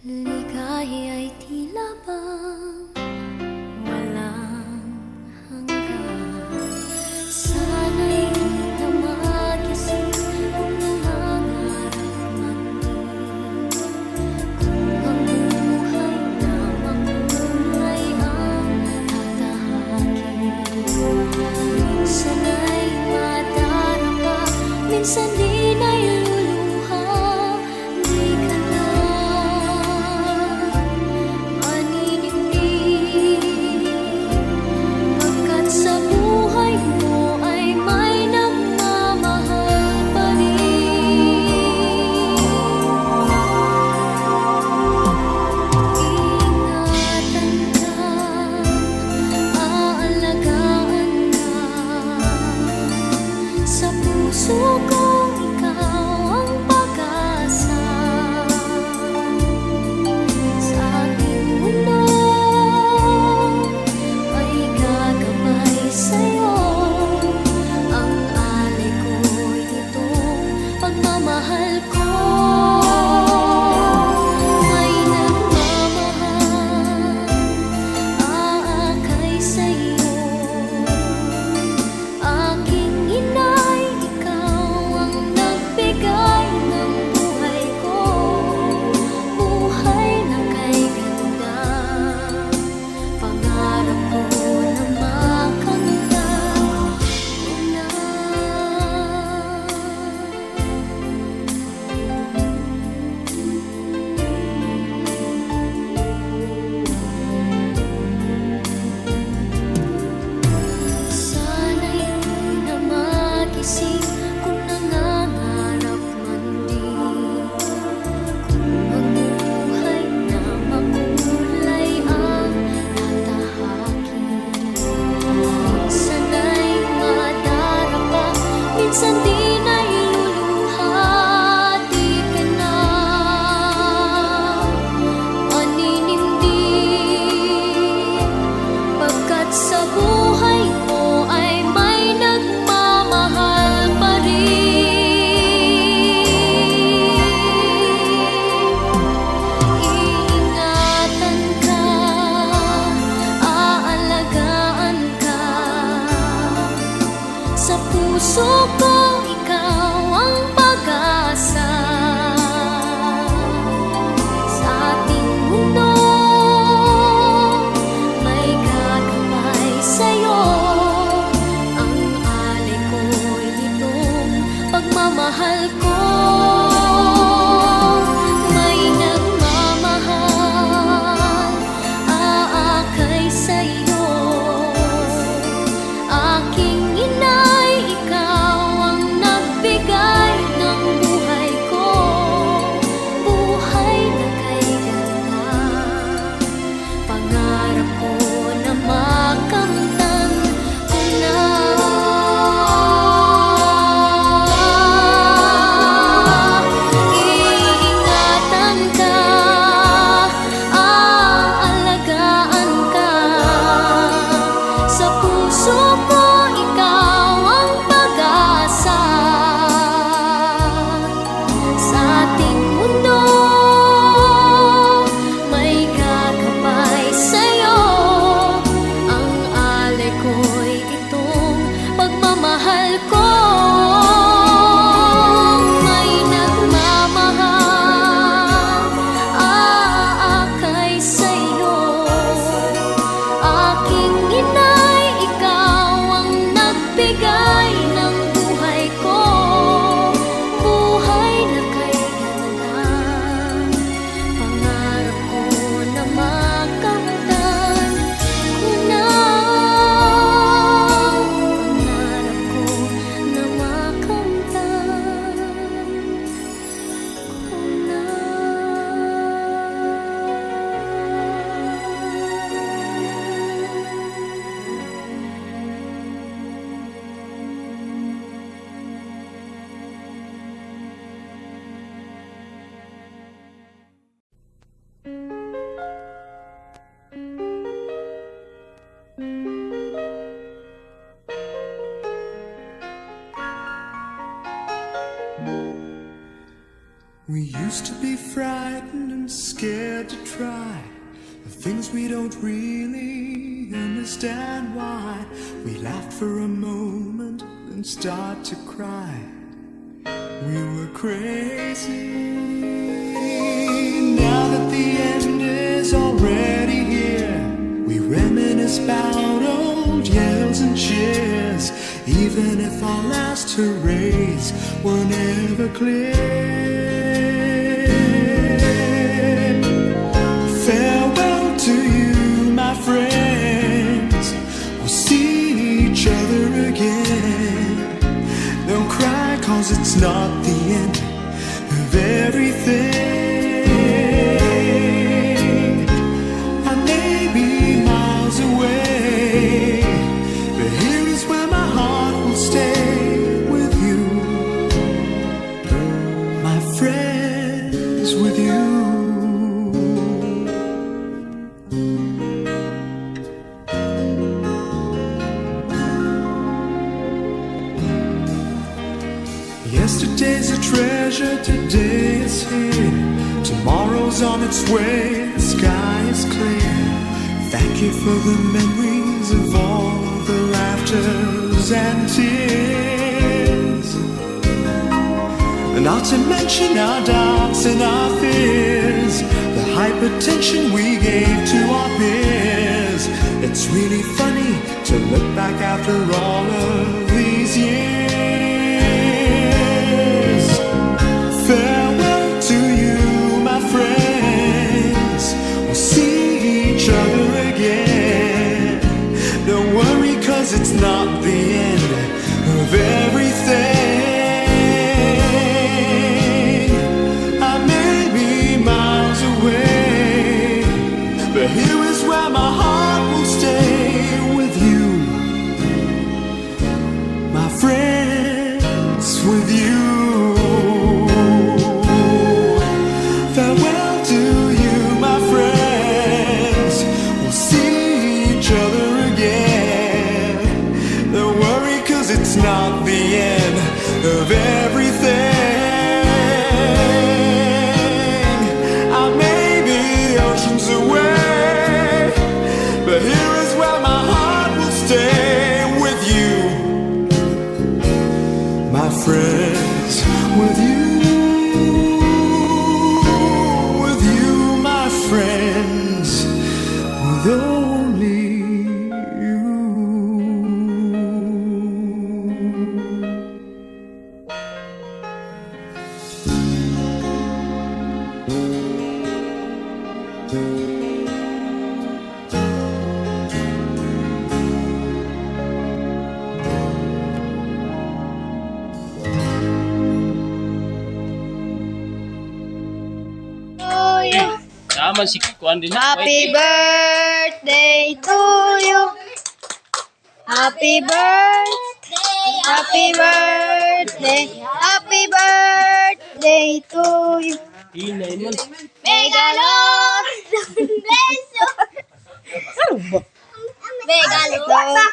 Ligaya'y tila bang walang hanggan. Sana'y di na magising kung nangangarap man din. Kung ang buhay na makulay ang tatahakin. Minsan ay madarama, minsan din ay luluha. Di ka na maninindig used to be frightened and scared to try the things we don't really understand why. We laughed for a moment and start to cry. We were crazy. Now that the end is already here, we reminisce about old yells and cheers, even if our last hurrays were never clear. Farewell to you, my friends. We'll see each other again. Don't cry, 'cause it's not the end of everything. I may be miles away, but here is where my heart will stay with you, my friends, with you. Yesterday's a treasure, today is here. Tomorrow's on its way, the sky is clear. Thank you for the memories of all the laughters and tears. Not to mention our doubts and our fears, the hypertension we gave to our peers. It's really funny to look back after all of these years. Farewell to you, my friends. We'll see each other again. Don't worry, 'cause it's not the end of everything. I may be miles away, but here is where my heart will stay with you, my friends, with you. Farewell to you, my friends. We'll see each other again. Don't worry, 'cause it's not the end of everything. I may be oceans away, but here is where my heart will stay with you, my friends, with you, my friends, with only you. Naman si Kuan din. Happy birthday to you. Happy birthday. Happy birthday. Happy birthday to you. Inay man. Megalon. Beso. Megalon.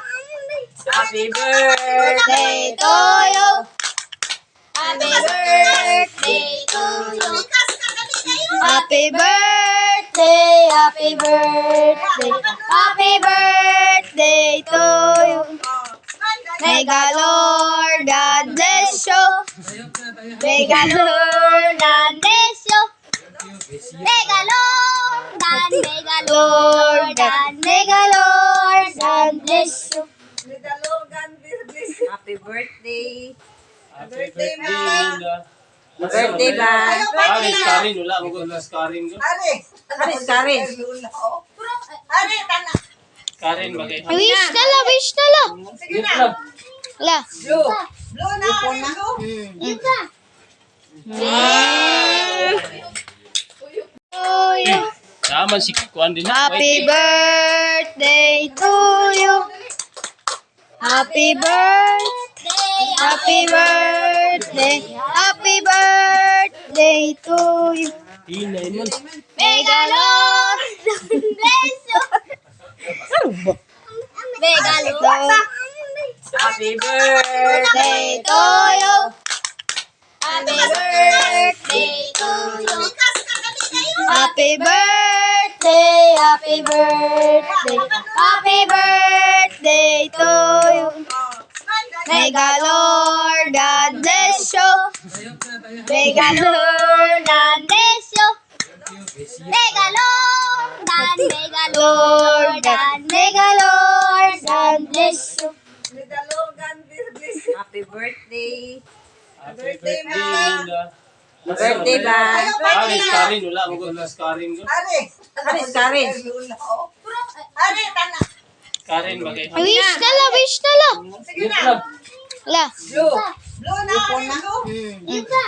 Happy birthday to you. Happy birthday to you. Happy birthday, happy birthday, happy birthday to you. May the Lord God bless you. May the Lord God bless you. May the Lord God, may the Lord God, may the Lord God bless you. Happy birthday. Happy birthday, Linda. Birthday ba? Karin, Karin. Wala mo kung Karin ko. Aris, Karin. Karin, bagay. Wish na la, wish na la. Sige na. La. Blue. Blue na. To you. Naman si Kuan din. Happy birthday to you. Happy birthday. Happy birthday. Happy birthday to you. Inay man. May the Lord bless you. May the Lord Happy birthday. birthday to you. Happy birthday birthday to you. Happy birthday, happy birthday, happy birthday to you. May the Lord God bless you. May the Lord God bless you. May the Lord God, may the Lord God, may the Lord God bless you. Happy birthday. Happy birthday, Linda. Birthday ba? Aris, Karin, wala mo gusto si Karin ko. Aris, Karin. Karin, bagay. Wish na la, wish na la. Sige na. La. Blue na. Blue na.